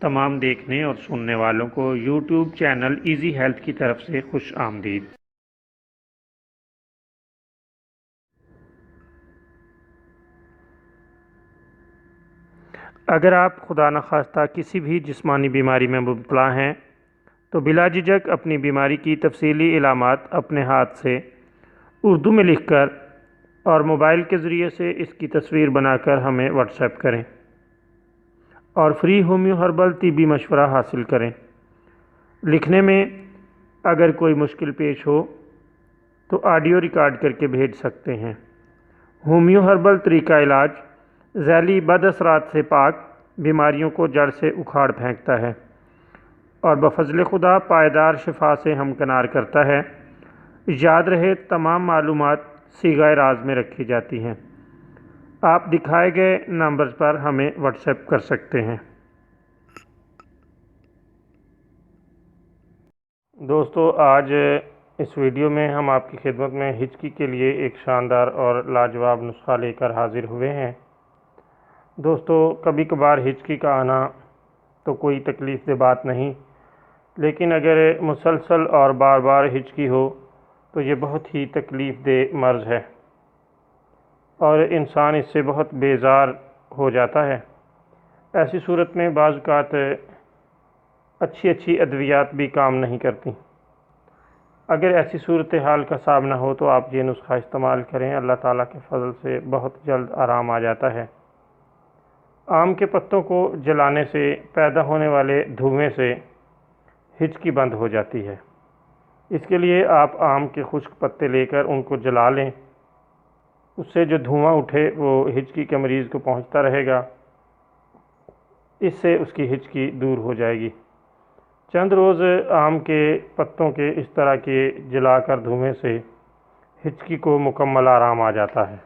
تمام دیکھنے اور سننے والوں کو یوٹیوب چینل ایزی ہیلتھ کی طرف سے خوش آمدید۔ اگر آپ خدا نخواستہ کسی بھی جسمانی بیماری میں مبتلا ہیں تو بلا جھجک اپنی بیماری کی تفصیلی علامات اپنے ہاتھ سے اردو میں لکھ کر اور موبائل کے ذریعے سے اس کی تصویر بنا کر ہمیں واٹس ایپ کریں اور فری ہومیو ہربل طبی مشورہ حاصل کریں۔ لکھنے میں اگر کوئی مشکل پیش ہو تو آڈیو ریکارڈ کر کے بھیج سکتے ہیں۔ ہومیو ہربل طریقہ علاج ذیلی بد اثرات سے پاک، بیماریوں کو جڑ سے اکھاڑ پھینکتا ہے اور بفضل خدا پائیدار شفا سے ہمکنار کرتا ہے۔ یاد رہے تمام معلومات صیغہ راز میں رکھی جاتی ہیں۔ آپ دکھائے گئے نمبرز پر ہمیں واٹس ایپ کر سکتے ہیں۔ دوستو، آج اس ویڈیو میں ہم آپ کی خدمت میں ہچکی کے لیے ایک شاندار اور لاجواب نسخہ لے کر حاضر ہوئے ہیں۔ دوستو، کبھی کبھار ہچکی کا آنا تو کوئی تکلیف دہ بات نہیں، لیکن اگر مسلسل اور بار بار ہچکی ہو تو یہ بہت ہی تکلیف دہ مرض ہے اور انسان اس سے بہت بیزار ہو جاتا ہے۔ ایسی صورت میں بعض اوقات اچھی ادویات بھی کام نہیں کرتی۔ اگر ایسی صورتحال کا سامنا ہو تو آپ یہ نسخہ استعمال کریں، اللہ تعالیٰ کے فضل سے بہت جلد آرام آ جاتا ہے۔ آم کے پتوں کو جلانے سے پیدا ہونے والے دھوئیں سے ہچکی بند ہو جاتی ہے۔ اس کے لیے آپ آم کے خشک پتے لے کر ان کو جلا لیں، اس سے جو دھواں اٹھے وہ ہچکی کے مریض کو پہنچتا رہے گا، اس سے اس کی ہچکی دور ہو جائے گی۔ چند روز آم کے پتوں کے اس طرح کے جلا کر دھوئیں سے ہچکی کو مکمل آرام آ جاتا ہے۔